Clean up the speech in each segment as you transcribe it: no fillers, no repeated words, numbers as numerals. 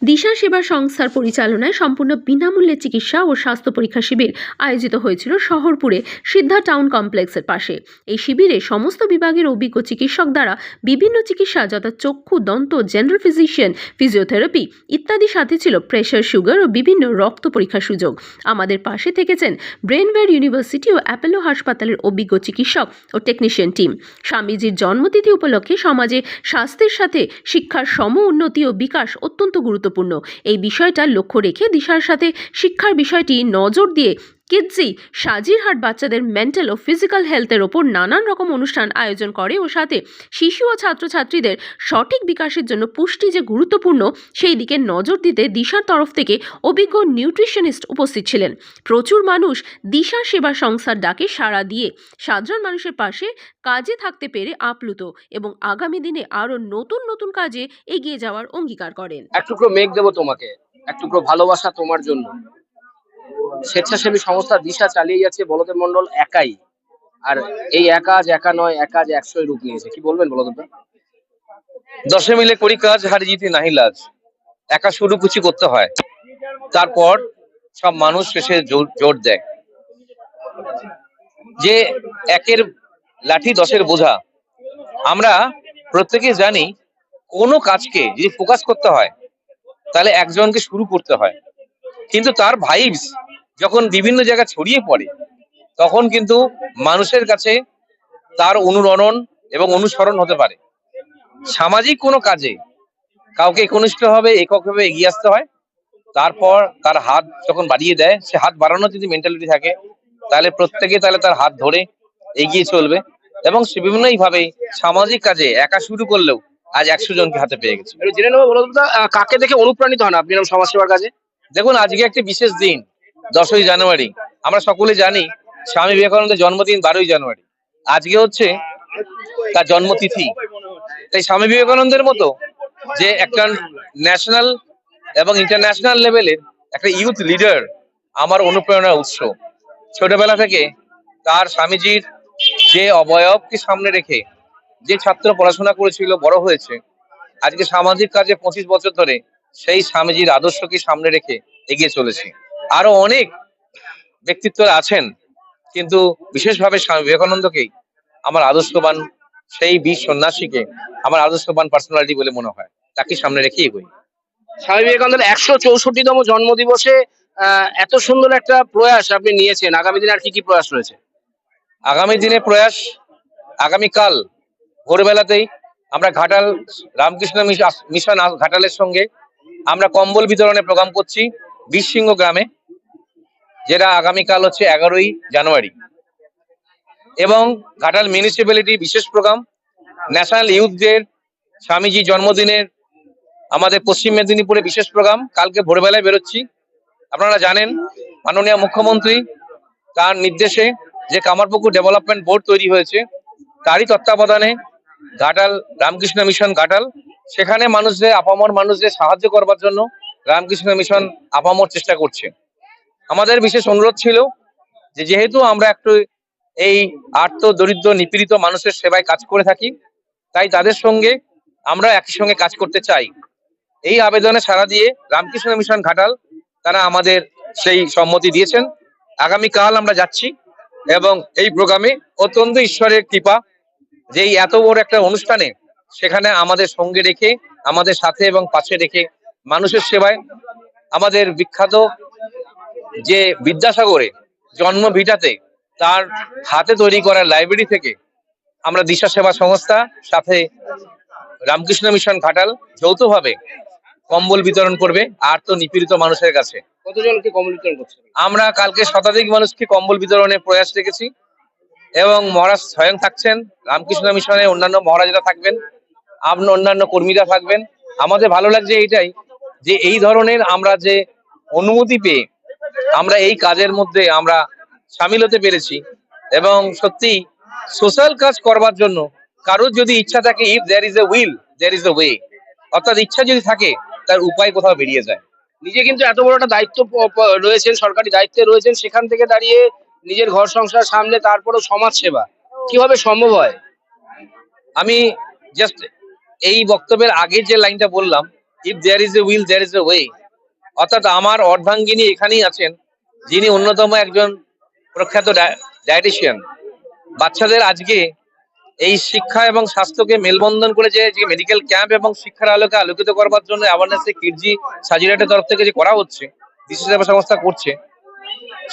দিশা সেবা সংস্থার পরিচালনায় সম্পূর্ণ বিনামূল্যে চিকিৎসা ও স্বাস্থ্য পরীক্ষা শিবির আয়োজিত হয়েছিল শহরপুরে সিদ্ধা টাউন কমপ্লেক্সের পাশে। এই শিবিরে সমস্ত বিভাগের অভিজ্ঞ চিকিৎসক দ্বারা বিভিন্ন চিকিৎসা যথা চক্ষু, দন্ত, জেনারেল ফিজিশিয়ান, ফিজিওথেরাপি ইত্যাদি, সাথে ছিল প্রেশার, সুগার ও বিভিন্ন রক্ত পরীক্ষার সুযোগ। আমাদের পাশে থেকেছেন ব্রেনওয়্যার ইউনিভার্সিটি ও অ্যাপোলো হাসপাতালের অভিজ্ঞ চিকিৎসক ও টেকনিশিয়ান টিম। স্বামীজির জন্মতিথি উপলক্ষে সমাজে স্বাস্থ্যের সাথে শিক্ষার সম উন্নতি ও বিকাশ অত্যন্ত গুরুত্বপূর্ণ। এই বিষয়টা লক্ষ্য রেখে দিশার সাথে শিক্ষার বিষয়টি নজর দিয়ে কিডজি সাজিরহাট বাচ্চাদের মেন্টাল ও ফিজিক্যাল হেলথের ওপর নানান রকম অনুষ্ঠান আয়োজন করে ও সাথে শিশু ও ছাত্রছাত্রীদের সঠিক বিকাশের জন্য পুষ্টি যে গুরুত্বপূর্ণ সেই দিকে নজর দিতে দিশার তরফ থেকে অভিজ্ঞ নিউট্রিশনিস্ট উপস্থিত ছিলেন। প্রচুর মানুষ দিশা সেবা সংস্থার ডাকে সাড়া দিয়ে সাধারণ মানুষের পাশে কাজে থাকতে পেরে আপ্লুত এবং আগামী দিনে আরো নতুন নতুন কাজে এগিয়ে যাওয়ার অঙ্গীকার করেন। এক টুকরো মেঘ দেবো তোমাকে, এক টুকরো ভালোবাসা তোমার জন্য। স্বেচ্ছাসেবী সংস্থা দিশা চালিয়ে যাচ্ছে বলদেব মন্ডল একাই। আর এই একা আজ একা নয়, একা আজ 100 রূপ নিয়েছে। কি বলবেন বলদেব দা? দশে মিলে করি কাজ, হারি জিতে নাহি লাজ। একা শুরু কিছু করতে হয়, তারপর সব মানুষ শেষে জোর দেয়। যে একের লাঠি 10-এর বোঝা। আমরা প্রত্যেকে জানি কোনো কাজকে যদি ফোকাস করতে হয় তাহলে একজনকে শুরু করতে হয়, কিন্তু তার ভাইবস যখন বিভিন্ন জায়গায় ছড়িয়ে পড়ে তখন কিন্তু মানুষের কাছে তার অনুরণন এবং অনুসরণ হতে পারে। সামাজিক কোনো কাজে কাউকে একনিষ্ঠভাবে এককভাবে এগিয়ে আসতে হয়, তারপর তার হাত যখন বাড়িয়ে দেয়, সে হাত বাড়ানোর যদি মেন্টালিটি থাকে তাহলে প্রত্যেকে তাহলে তার হাত ধরে এগিয়ে চলবে এবং সে বিভিন্নভাবে সামাজিক কাজে একা শুরু করলেও আজ 100 জনকে হাতে পেয়ে গেছে। একটু জেনে নেবো বলদেব দা, কাকে দেখে অনুপ্রাণিত হন আপনি এরকম সমাজসেবার কাজে? দেখুন, আজকে একটি বিশেষ দিন, 10ই জানুয়ারি। আমরা সকলে জানি স্বামী বিবেকানন্দের জন্মদিন 12ই জানুয়ারি। আজকে হচ্ছে তার জন্মতিথি। তাই স্বামী বিবেকানন্দের মতো যে একটা ন্যাশনাল এবং ইন্টারন্যাশনাল লেভেলের একটা ইউথ লিডার আমার অনুপ্রেরণার উৎস। ছোটবেলা থেকে তার স্বামীজির যে অবয়বকে সামনে রেখে যে ছাত্র পড়াশোনা করেছিল, বড় হয়েছে, আজকে সামাজিক কাজে 25 বছর ধরে সেই স্বামীজির আদর্শকে সামনে রেখে এগিয়ে চলেছে। আরো অনেক ব্যক্তিত্ব আছেন, কিন্তু বিশেষভাবে স্বামী বিবেকানন্দকেই আমার আদর্শবান, সেই বীর সন্ন্যাসীকে আমার আদর্শবান পার্সোনালিটি বলে মনে হয়। তাকে সামনে রেখে এগোই। স্বামী বিবেকানন্দের 164তম জন্মদিবসে এত সুন্দর একটা প্রয়াস আপনি নিয়েছেন। আগামী দিনে আর কি কি প্রয়াস রয়েছে? আগামী দিনে প্রয়াস, আগামীকাল ভোরবেলাতেই আমরা ঘাটাল রামকৃষ্ণ মিশন ঘাটালের সঙ্গে আমরা কম্বল বিতরণের প্রোগ্রাম করছি বীরসিংহ গ্রামে, যেটা আগামীকাল হচ্ছে 11ই জানুয়ারি। এবং ঘাটাল মিউনিসিপ্যালিটি বিশেষ program national youth day, Swamiji জন্মদিনের আমাদের পশ্চিম মেদিনীপুরে বিশেষ প্রোগ্রাম কালকে ভোরবেলায় বেরোচ্ছি। আপনারা জানেন মাননীয় মুখ্যমন্ত্রী তার নির্দেশে যে কামারপুকুর ডেভেলপমেন্ট বোর্ড তৈরি হয়েছে, তারই তত্ত্বাবধানে ঘাটাল রামকৃষ্ণ মিশন ঘাটাল, সেখানে মানুষদের, আপামর মানুষদের সাহায্য করবার জন্য রামকৃষ্ণ মিশন আপামর চেষ্টা করছে। আমাদের বিশেষ অনুরোধ ছিল যে যেহেতু আমরা একটু এই আর্ত দরিদ্র নিপীড়িত মানুষের সেবায় কাজ করে থাকি, তাই তাদের সঙ্গে আমরা একই সঙ্গে কাজ করতে চাই। এই আবেদনে সাড়া দিয়ে রামকৃষ্ণ মিশন ঘাটাল তারা আমাদের সেই সম্মতি দিয়েছেন। আগামীকাল আমরা যাচ্ছি এবং এই প্রোগ্রামে অত্যন্ত ঈশ্বরের কৃপা যে এই এত বড় একটা অনুষ্ঠানে সেখানে আমাদের সঙ্গে রেখে, আমাদের সাথে এবং পাশে রেখে মানুষের সেবায় আমাদের বিখ্যাত যে বিদ্যাসাগরে জন্ম ভিটাতে তার হাতে তৈরি করা লাইব্রেরি থেকে আমরা দিশা সেবা সংস্থা সাথে রামকৃষ্ণ মিশন ঘাটাল যৌথভাবে কম্বল বিতরণ করবে আর্ত নিপীড়িত মানুষের কাছে। কতজনকে কম্বল বিতরণ করছেন? আমরা কালকে শতাধিক মানুষকে কম্বল বিতরণের প্রয়াস রেখেছি এবং মহারাজ স্বয়ং থাকছেন, রামকৃষ্ণ মিশনে অন্যান্য মহারাজরা থাকবেন, অন্যান্য কর্মীরা থাকবেন। আমাদের ভালো লাগছে এইটাই যে এই ধরনের আমরা যে অনুমতি পেয়ে আমরা এই কাজের মধ্যে আমরা সামিল হতে পেরেছি এবং সত্যি সোশ্যাল কাজ করবার জন্য কারোর যদি ইচ্ছা থাকে, if there is a will there is a way, অর্থাৎ ইচ্ছা যদি থাকে তার উপায় কোথাও বেরিয়ে যায়। নিজে কিন্তু এত বড় একটা দায়িত্ব রয়েছেন, সরকারি দায়িত্বে রয়েছেন, সেখান থেকে দাঁড়িয়ে নিজের ঘর সংসার সামলে তারপরেও সমাজ সেবা কিভাবে সম্ভব হয়? আমি জাস্ট এই বক্তব্যের আগে যে লাইনটা বললাম if there is a will there is a way. অর্থাৎ আমার অর্ধাঙ্গিনী এখানেই আছেন, যিনি অন্যতম একজন প্রখ্যাত ডায়েটিশিয়ান। বাচ্চাদের আজকে এই শিক্ষা এবং স্বাস্থ্যকে মেলবন্ধন করে যে মেডিকেল ক্যাম্প এবং শিক্ষার আলোকে আলোকিত করবার জন্য অ্যাওয়ারনেস কিডজি সাজিরাটের তরফ থেকে যে করা হচ্ছে, বিশ্ব সেবা সংস্থা করছে,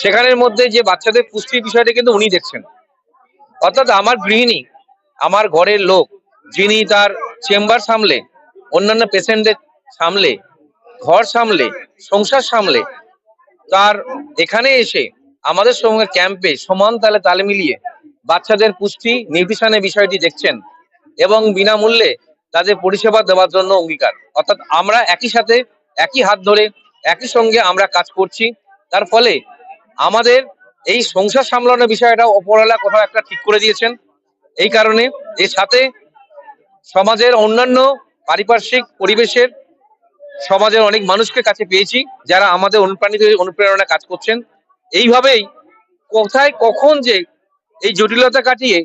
সেখানের মধ্যে যে বাচ্চাদের পুষ্টির বিষয়টা কিন্তু উনি দেখছেন। অর্থাৎ আমার গৃহিণী, আমার ঘরের লোক, যিনি তার চেম্বার সামলে, অন্যান্য পেশেন্টদের সামলে, ঘর সামলে, সংসার সামলে, তার এখানে এসে আমাদের সঙ্গে ক্যাম্পে সমান তালে তাল মিলিয়ে বাচ্চাদের পুষ্টি নিউট্রিশনের বিষয়টি দেখছেন এবং বিনামূল্যে তাদের পরিষেবা দেওয়ার জন্য অঙ্গীকার। অর্থাৎ আমরা একই সাথে, একই হাত ধরে, একই সঙ্গে আমরা কাজ করছি। তার ফলে আমাদের এই সংসার সামলানোর বিষয়টা ওপরওয়ালা কোথাও একটা ঠিক করে দিয়েছেন। এই কারণে এর সাথে সমাজের অন্যান্য পারিপার্শ্বিক পরিবেশের সমাজের অনেক মানুষকে কাছে পেয়েছি, যারা আমাদের অনুপ্রাণিত হয়ে অনুপ্রেরণা কাজ করছেন। এইভাবেই কোথায় কখন যে এই জটিলতা কাটিয়ে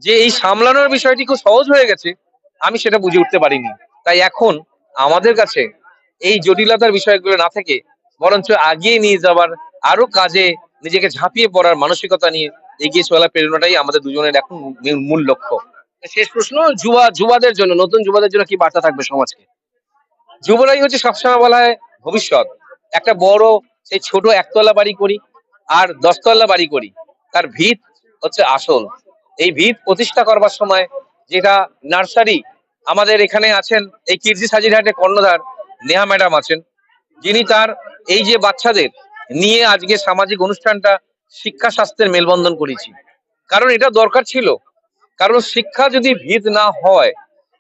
যে এই সামলানোর বিষয়টি খুব সহজ হয়ে গেছে, আমি সেটা বুঝে উঠতে পারিনি। তাই এখন আমাদের কাছে এই জটিলতার বিষয়গুলো না থেকে বরঞ্চ আগিয়ে নিয়ে যাবার, আরো কাজে নিজেকে ঝাঁপিয়ে পড়ার মানসিকতা নিয়ে এগিয়ে চলার প্রেরণাটাই আমাদের দুজনের এখন মূল লক্ষ্য। শেষ প্রশ্ন, যুবাদের জন্য, নতুন যুবাদের জন্য কি বার্তা থাকবে সমাজকে? যুবরাই হচ্ছে সবসময় বলা হয় ভবিষ্যৎ। একটা বড়, সেই ছোট একতলা বাড়ি করি আর 10 তলা বাড়ি করি, তার ভিত হচ্ছে আসল। এই ভিত প্রতিষ্ঠা করবার সময় যেটা নার্সারি, আমাদের এখানে আছেন এই কিডজি সাজিরহাটে কর্ণধার নেহা ম্যাডাম আছেন, যিনি তার এই যে বাচ্চাদের নিয়ে আজকে সামাজিক অনুষ্ঠানটা শিক্ষা স্বাস্থ্যের মেলবন্ধন করেছি। কারণ এটা দরকার ছিল। কারণ শিক্ষা যদি ভিত না হয়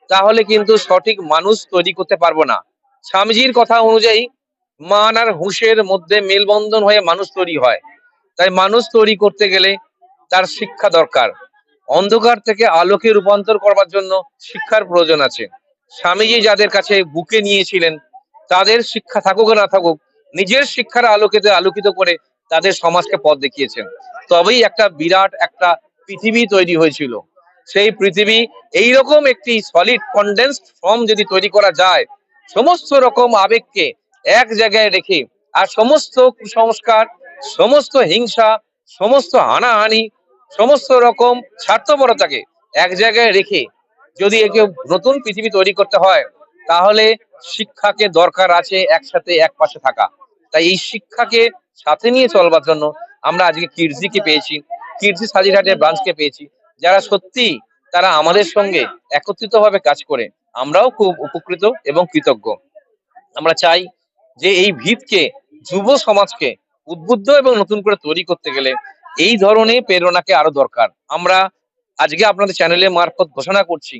তাহলে কিন্তু সঠিক মানুষ তৈরি করতে পারবো না। স্বামীজির কথা অনুযায়ী মান আর হুঁশের মধ্যে মেলবন্ধন হয়ে মানুষ তৈরি হয়। তাই মানুষ তৈরি করতে গেলে তার শিক্ষা দরকার। অন্ধকার থেকে আলোকে রূপান্তর করবার জন্য শিক্ষার প্রয়োজন আছে। স্বামীজি যাদের কাছে বুকে নিয়েছিলেন, তাদের শিক্ষা থাকুক না থাকুক, নিজের শিক্ষার আলোকিত আলোকিত করে তাদের সমাজকে পথ দেখিয়েছেন। তবেই একটা বিরাট একটা পৃথিবী তৈরি হয়েছিল। সেই পৃথিবী এইরকম একটি সলিড কনডেন্সড ফর্ম যদি তৈরি করা যায়, সমস্ত রকম আবেগকে এক জায়গায় রেখে, আর সমস্ত কুসংস্কার, সমস্ত হিংসা, সমস্ত হানাহানি, সমস্ত রকম স্বার্থপরতাকে এক জায়গায় রেখে যদি একে নতুন পৃথিবী তৈরি করতে হয়, তাহলে শিক্ষাকে দরকার আছে একসাথে এক পাশে থাকা। তাই এই শিক্ষাকে সাথে নিয়ে চলবার জন্য আমরা আজকে কিডজিকে পেয়েছি, কিডজি সাজিরহাটের ব্রাঞ্চকে পেয়েছি, যারা সত্যি তারা আমাদের সঙ্গে একত্রিত ভাবে কাজ করে আমরাও খুব উপকৃত এবং কৃতজ্ঞ। আমরা চাই যে এই ভিতকে, যুব সমাজকে উদ্বুদ্ধ এবং নতুন করে তৈরি করতে গেলে এই ধরনের প্রেরণাকে আরো দরকার। আমরা আজকে আপনাদের চ্যানেলের মারফত ঘোষণা করছি,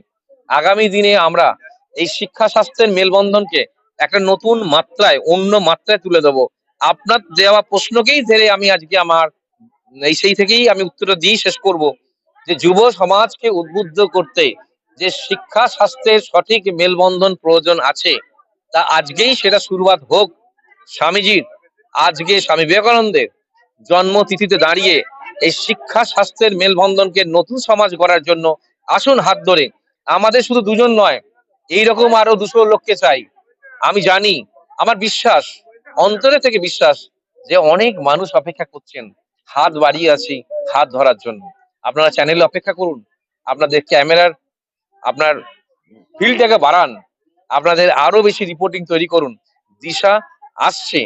আগামী দিনে আমরা এই শিক্ষা স্বাস্থ্যের মেলবন্ধনকে একটা নতুন মাত্রায়, অন্য মাত্রায় তুলে দেবো। আপনার দেওয়া প্রশ্নকেই ধরে আমি আজকে আমার সেই থেকেই আমি উত্তরটা দিয়ে শেষ করব, যে যুব সমাজকে উদ্বুদ্ধ করতে যে শিক্ষা স্বাস্থ্যের সঠিক মেলবন্ধন প্রয়োজন আছে, তা আজকেই সেটা শুরুয়াত হোক। স্বামীজির আজকে, স্বামী বিবেকানন্দের জন্মতিথিতে দাঁড়িয়ে এই শিক্ষা স্বাস্থ্যের মেলবন্ধনকে নতুন সমাজ গড়ার জন্য আসুন হাত ধরে। আমাদের শুধু দুজন নয়, এইরকম আরো 200 লোককে চাই। আমি জানি, আমার বিশ্বাস, অন্তরে থেকে বিশ্বাস, যে অনেক মানুষ অপেক্ষা করছেন, হাত বাড়িয়ে আছি হাত ধরার জন্য। আপনারা চ্যানেলে অপেক্ষা করুন, আপনাদের ক্যামেরার আপনার ফিল্ডটাকে বাড়ান, আপনাদের আরো বেশি রিপোর্টিং তৈরি করুন। দিশা আসছে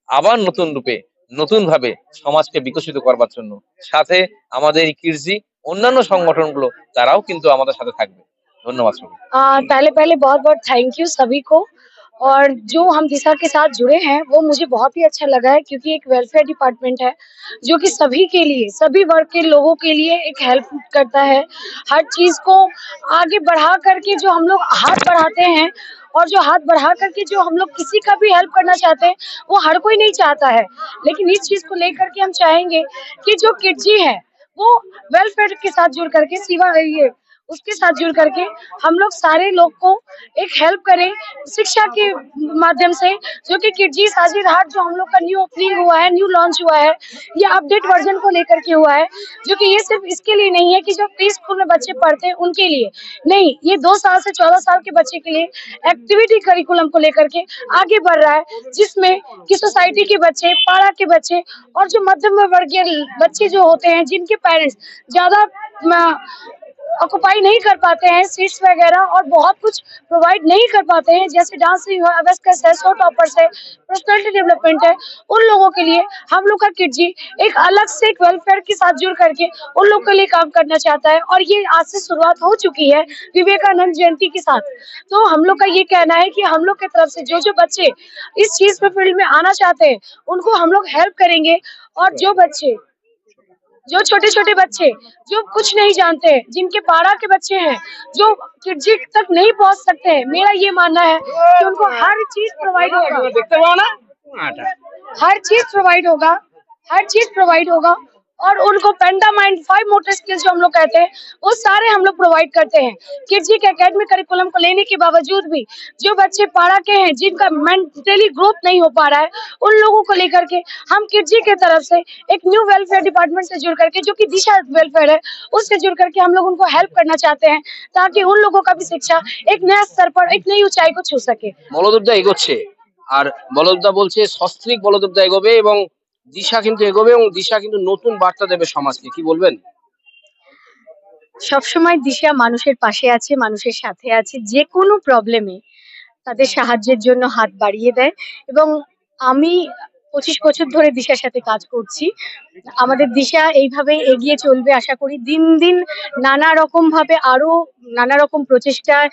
আবার নতুন রূপে, নতুন ভাবে সমাজকে বিকশিত করবার জন্য। সাথে আমাদের এই কিডজি অন্যান্য সংগঠনগুলো তারাও কিন্তু আমাদের সাথে থাকবে। ধন্যবাদ সবাই। पहले पहले बहुत बहुत थैंक यू सभी को। और जो हम दिशा के साथ जुड़े हैं वो मुझे बहुत ही अच्छा लगा है, क्योंकि एक वेलफेयर डिपार्टमेंट है जो कि सभी के लिए, सभी वर्ग के लोगों के लिए एक हेल्प करता है। हर चीज को आगे बढ़ा करके जो हम लोग हाथ बढ़ाते हैं, और जो हाथ बढ़ा करके जो हम लोग किसी का भी हेल्प करना चाहते हैं, वो हर कोई नहीं चाहता है। लेकिन इस चीज को लेकर के हम चाहेंगे कि जो किडजी है वो वेलफेयर के साथ जुड़ करके सिवा ये उसके साथ जुड़ करके हम लोग सारे लोग को एक हेल्प करें शिक्षा के माध्यम से, जो कि किडजी साजिद हाट जो हम लोग का न्यू ओपनिंग हुआ है, न्यू लॉन्च हुआ है, ये अपडेट वर्जन को लेकर के हुआ है, जो कि ये सिर्फ इसके लिए नहीं है कि जो प्री स्कूल में बच्चे पढ़ते हैं उनके लिए नहीं, ये 2 साल से 14 साल के बच्चे के लिए एक्टिविटी करिकुलम को लेकर के आगे बढ़ रहा है, जिसमें कि सोसाइटी के बच्चे, पाड़ा के बच्चे और जो मध्यम वर्गीय बच्चे जो होते हैं, जिनके पेरेंट्स ज्यादा ऑक्युपाई नहीं कर पाते हैं सीट्स वगैरह और बहुत कुछ प्रोवाइड नहीं कर पाते हैं, जैसे डांसिंग है, अवेस्कस है, शो टॉपर्स है, पर्सनालिटी डेवलपमेंट है, उन लोगों के लिए हम लोग का किडजी एक अलग से एक वेलफेयर के साथ जुड़ करके उन लोग के लिए काम करना चाहता है। और ये आज से शुरुआत हो चुकी है विवेकानंद जयंती के साथ। तो हम लोग का ये कहना है कि हम लोग की तरफ से जो जो बच्चे इस चीज में फील्ड में आना चाहते हैं उनको हम लोग हेल्प करेंगे, और जो छोटे छोटे बच्चे जो कुछ नहीं जानते हैं, जिनके पाड़ा के बच्चे हैं, जो किडजी तक नहीं पहुंच सकते हैं, मेरा ये मानना है कि उनको हर चीज प्रोवाइड होगा, দেখতে পাও না আটা हर चीज प्रोवाइड होगा और उनको पेंडा माइंड 5 मोटर स्किल्स जो हम लोग कहते हैं वो सारे हम लोग प्रोवाइड करते हैं। किडजी के एकेडमिक करिकुलम को लेने के बावजूद भी जो बच्चे पाड़ा के हैं, जिनका मेंटली ग्रोथ नहीं हो पा रहा है, उन लोगों को लेकर के हम किडजी के तरफ से एक न्यू वेलफेयर डिपार्टमेंट से जुड़ करके, जो कि दिशा वेलफेयर है, उससे जुड़ करके हम लोग उनको हेल्प करना चाहते हैं, ताकि उन लोगों का भी शिक्षा एक नया स्तर पर, एक नई ऊंचाई को छू सके। বলদেবদা এগোচ্ছে আর বলদেবদা বলছে সস্ত্রীক বলদেবদা এগোবে এবং দিশা কিন্তু এগোবে এবং দিশা কিন্তু নতুন বার্তা দেবে সমাজকে, কি বলবেন? সবসময় দিশা মানুষের পাশে আছে, মানুষের সাথে আছে, যে কোনো প্রবলেমে তাদের সাহায্যের জন্য হাত বাড়িয়ে দেয়। এবং আমি 25 বছর ধরে দিশার সাথে কাজ করছি। আমাদের দিশা এইভাবেই এগিয়ে চলবে আশা করি। দিন দিন নানা রকম ভাবে আরো নানা রকম প্রচেষ্টায়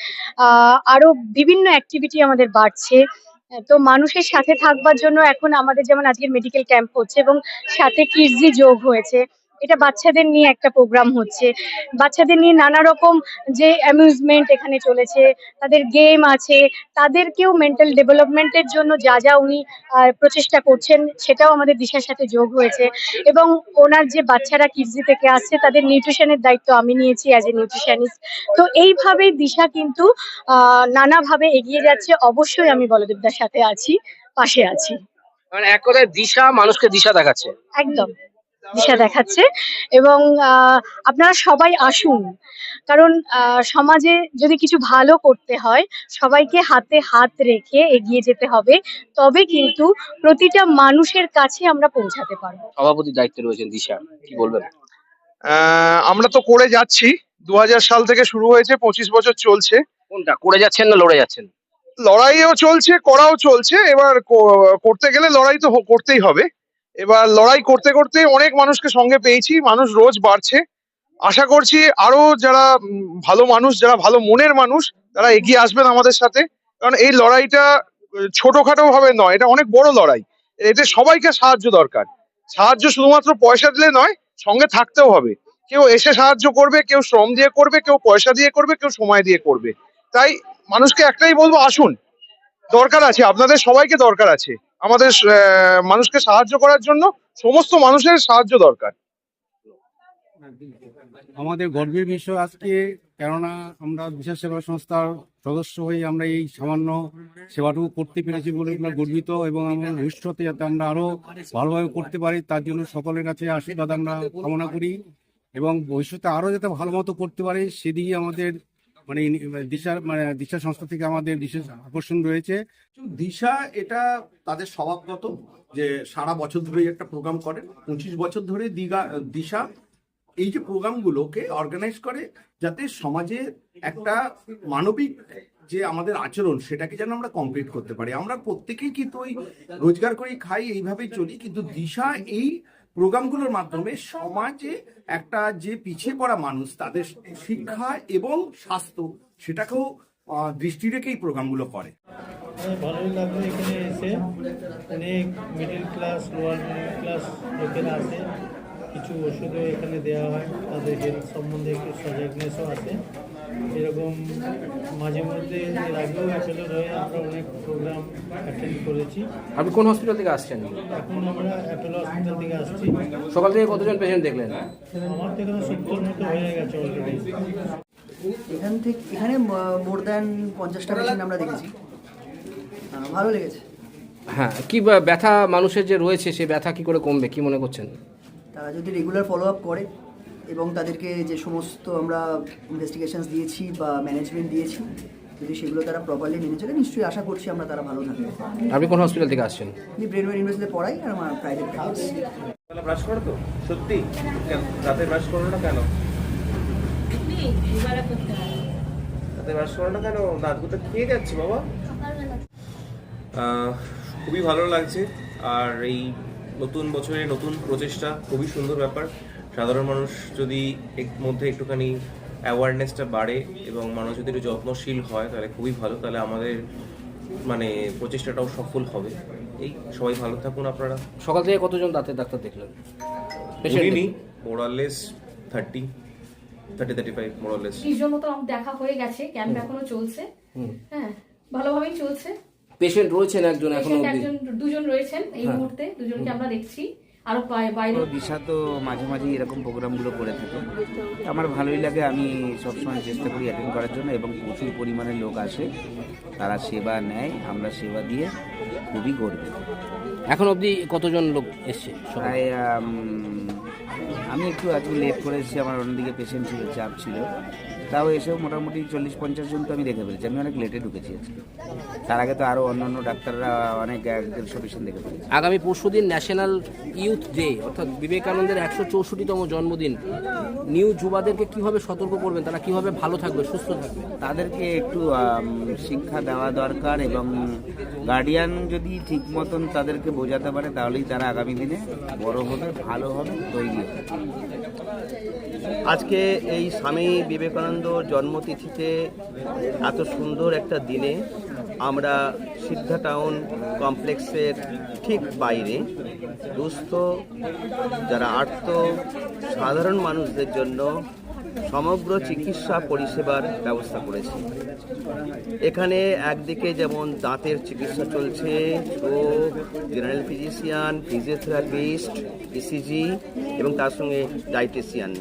আরো বিভিন্ন অ্যাক্টিভিটি আমাদের বাড়ছে। তো মানুষের সাথে থাকবার জন্য এখন আমাদের যেমন আজকের মেডিকেল ক্যাম্প হচ্ছে এবং সাথে কিডজি যোগ হয়েছে। এটা বাচ্চাদের নিয়ে একটা প্রোগ্রাম হচ্ছে। বাচ্চাদের নিয়ে নানা রকম যে অ্যামিউজমেন্ট এখানে চলেছে, তাদের গেম আছে, তাদেরকেও মেন্টাল ডেভেলপমেন্টের জন্য যা উনি প্রচেষ্টা করছেন সেটাও আমাদের দিশার সাথে যোগ হয়েছে। এবং ওনার যে বাচ্চারা কিডজি থেকে আসছে তাদের নিউট্রিশনের দায়িত্ব আমি নিয়েছি অ্যাজ এ নিউট্রিশনিস্ট। তো এইভাবেই দিশা কিন্তু নানাভাবে এগিয়ে যাচ্ছে। অবশ্যই আমি বলদেবদার সাথে আছি, পাশে আছি। মানে এক কথায় দিশা মানুষকে দিশা দেখাচ্ছে। একদম দিশা দেখাচ্ছে। এবং আপনারা সবাই আসুন, কারণ সমাজে যদি কিছু ভালো করতে হয় সবাইকে হাতে হাত রেখে এগিয়ে যেতে হবে, তবে কিন্তু প্রতিটা মানুষের কাছে আমরা পৌঁছাতে পারবো। সভাপতির দায়িত্বে রয়েছেন দিশা, কি বলবেন? আমরা তো করে যাচ্ছি, 2000 সাল থেকে শুরু হয়েছে, 25 বছর চলছে। কোনটা করে যাচ্ছেন না লড়ে যাচ্ছেন? লড়াইও চলছে, করাও চলছে। এবার করতে গেলে লড়াই তো করতেই হবে। এবার লড়াই করতে করতে অনেক মানুষকে সঙ্গে পেয়েছি, মানুষ রোজ বাড়ছে। আশা করছি আরো যারা ভালো মানুষ, যারা ভালো মনের মানুষ, তারা এগিয়ে আসবেন আমাদের সাথে। কারণ এই লড়াইটা ছোটখাটো ভাবে নয়, এটা অনেক বড় লড়াই। এতে সবাইকে সাহায্য দরকার। সাহায্য শুধুমাত্র পয়সা দিলে নয়, সঙ্গে থাকতেও হবে। কেউ এসে সাহায্য করবে, কেউ শ্রম দিয়ে করবে, কেউ পয়সা দিয়ে করবে, কেউ সময় দিয়ে করবে। তাই মানুষকে একটাই বলবো, আসুন, দরকার আছে, আপনাদের সবাইকে দরকার আছে। আমাদের মানুষকে সাহায্য করার জন্য সমস্ত মানুষের সাহায্য দরকার। আমাদের গর্বের বিষয় আজকে, কেননা আমরা বিশেষ সেবা সংস্থার সদস্য হয়ে আমরা এই সামান্য সেবাটুকু করতে পেরেছি বলে আমরা গর্বিত। এবং আমরা ভবিষ্যতে যাতে আমরা আরো ভালোভাবে করতে পারি তার জন্য সকলের কাছে আশীর্বাদ আমরা কামনা করি, এবং ভবিষ্যতে আরো যাতে ভালো মতো করতে পারি সেদিকে আমাদের দিশা সংস্থা থেকে আমাদের বিশেষ আকর্ষণ রয়েছে। দিশা এটা তাদের স্বভাবগত যে সারা বছর ধরে একটা প্রোগ্রাম করে। 25 বছর ধরে দিশা এই যে প্রোগ্রামগুলোকে অর্গানাইজ করে, যাতে সমাজে একটা মানবিক যে আমাদের আচরণ সেটাকে যেন আমরা কমপ্লিট করতে পারি। আমরা প্রত্যেকেই কিন্তু ওই রোজগার করে খাই, এইভাবেই চলি, কিন্তু দিশা এই প্রোগ্রামগুলোর মাধ্যমে সমাজে একটা যে পিছিয়ে পড়া মানুষ তাদের শিক্ষা এবং স্বাস্থ্য সেটাকেও দৃষ্টি রেখে এই প্রোগ্রামগুলো করে। ভালোই লাগলো এখানে এসে। অনেক middle class, lower middle class লোকেরা আছে, কিছু ওষুধও এখানে দেওয়া হয়, তাদের হেলথ সম্বন্ধে একটু সজাগনেসও আছে। এরকম মাঝে মধ্যে এর আগেও অ্যাপেলোর হয়ে আমরা অনেক প্রোগ্রাম অ্যাটেন্ড করেছি। আপনি কোন হসপিটাল থেকে আসছেন? এখন আমরা অ্যাপেলো হসপিটাল থেকে আসছি। সকাল থেকে কতজন পেশেন্ট দেখলেন? আমার তো এখানে 70 মতো হয়ে গেছে অলরেডি। এখানে মোর দ্যান 50টা পেশেন্ট আমরা দেখেছি, ভালো লেগেছে। হ্যাঁ, কি ব্যথা মানুষের যে রয়েছে সে ব্যথা কি করে কমবে কি মনে করছেন? তারা যদি রেগুলার ফলো আপ করে এবং তাদেরকে যে সমস্ত আমরা ইনভেস্টিগেশনস দিয়েছি বা ম্যানেজমেন্ট দিয়েছি, যদি সেগুলো তারা প্রপারলি মেনে চলে, নিশ্চয়ই আশা করছি আমরা তারা ভালো থাকবে। আপনি কোন হসপিটাল থেকে আসছেন? আমি ব্রেনওয়েল ইউনিভার্সিটিতে পড়াই আর আমার প্রাইভেট প্র্যাকটিস। ব্রাশ করো তো সত্যি? রাতে ব্রাশ করো না কেন? রাতে ব্রাশ করো না কেন? দাঁতগুলো খেয়ে যাচ্ছে বাবা। খুবই ভালো লাগছে, আর এই নতুন বছরে নতুন প্রচেষ্টা খুবই সুন্দর ব্যাপার। সাধারণ মানুষ যদি এর মধ্যে একটুখানি অ্যাওয়ারনেসটা বাড়ে এবং মানুষ যদি একটু যত্নশীল হয় তাহলে খুবই ভালো, তাহলে আমাদের মানে প্রচেষ্টাটাও সফল হবে। এই সবাই ভালো থাকুন আপনারা। সকাল থেকে কতজন দাঁতের ডাক্তার দেখলেন? উনি মোরালেস 30-35 মোরালেস। 30 জন মতো দেখা হয়ে গেছে, ক্যাম্প এখনো চলছে। হ্যাঁ, ভালোভাবেই চলছে। পেশেন্ট রয়েছেন একজন এখনো অবধি? দুজন রয়েছেন এই মুহূর্তে, দুজনকে আমরা দেখছি। আরো বাইরে দিশা তো মাঝে মাঝে এরকম প্রোগ্রামগুলো করে থাকে, আমার ভালোই লাগে। আমি সবসময় চেষ্টা করি অ্যাটেন্ড করার জন্য এবং প্রচুর পরিমাণে লোক আসে, তারা সেবা নেয়, আমরা সেবা দিয়ে খুবই গর্বিত। এখন অবধি কতজন লোক এসছে? প্রায় আমি একটু আজকে লেট করে এসেছি, আমার অন্যদিকে পেশেন্ট ছিল, চাপ ছিল, তাও এসেও মোটামুটি 40-50 জন তো আমি দেখে ফেলেছি। আমি অনেক লেটে ঢুকেছি আজকে, তার আগে তো আরও অন্য ডাক্তাররা অনেক 150 পেশেন্ট দেখে ফেলেছি। আগামী পরশুদিন ন্যাশনাল ইউথ ডে, অর্থাৎ বিবেকানন্দের 164তম জন্মদিন। নিউ যুবাদেরকে কিভাবে সতর্ক করবেন, তারা কিভাবে ভালো থাকবে, সুস্থ থাকবে? তাদেরকে একটু শিক্ষা দেওয়া দরকার এবং গার্ডিয়ান যদি ঠিক মতন তাদেরকে বোঝাতে পারে তাহলেই তারা আগামী দিনে বড় হবে, ভালো হবে, তৈরি হবে। আজকে এই স্বামী বিবেকানন্দ জন্মতিথিতে এত সুন্দর একটা দিনে আমরা সিদ্ধা টাউন কমপ্লেক্সের ঠিক বাইরে দুস্থ যারা আর্ত সাধারণ মানুষদের জন্য সমগ্র চিকিৎসা পরিষেবার ব্যবস্থা করেছি। এখানে একদিকে যেমন দাঁতের চিকিৎসা চলছে, চোখ, জেনারেল ফিজিশিয়ান, ফিজিওথেরাপিস্ট, ইসিজি এবং তার সঙ্গে ডায়েটিশিয়ান।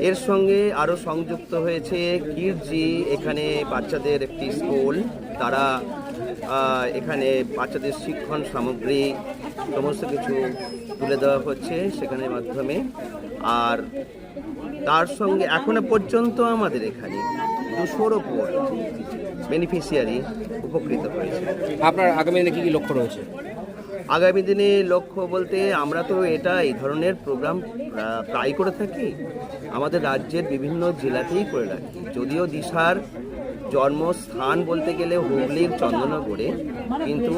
এর সঙ্গে আরও সংযুক্ত হয়েছে কিডজি, এখানে বাচ্চাদের একটি স্কুল, তারা এখানে বাচ্চাদের শিক্ষণ সামগ্রী সমস্ত কিছু তুলে দেওয়া হচ্ছে সেখানের মাধ্যমে। আর তার সঙ্গে এখনো পর্যন্ত আমাদের এখানে 200-র উপর বেনিফিশিয়ারি উপকৃত হয়েছে। আপনার আগামী দিনে কী কী লক্ষ্য রয়েছে? আগামী দিনে লক্ষ্য বলতে আমরা তো এই ধরনের প্রোগ্রাম প্রায় করে থাকি, আমাদের রাজ্যের বিভিন্ন জেলাতেই করে রাখি। যদিও দিশার জন্মস্থান বলতে গেলে হুগলির চন্দননগরে, কিন্তু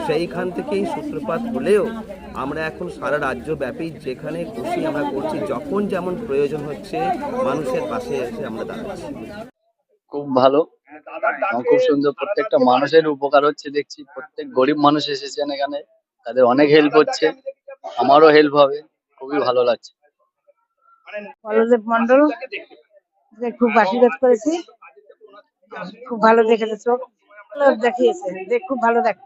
সেইখান থেকেই সূত্রপাত হলেও আমরা এখন সারা রাজ্যব্যাপী যেখানে খুশি আমরা করছি, যখন যেমন প্রয়োজন হচ্ছে মানুষের পাশে এসে আমরা দাঁড়াচ্ছি। খুব ভালো, খুব সুন্দর, প্রত্যেকটা মানুষের উপকার হচ্ছে দেখছি। প্রত্যেক গরিব মানুষ এসেছেন এখানে, তাদের অনেক হেল্প হচ্ছে, আমারও হেল্প হবে, খুবই ভালো লাগছে। বলদেব মন্ডল খুব আশীর্বাদ করেছি, খুব ভালো দেখেছে, চোখ দেখিয়েছে, খুব ভালো দেখ।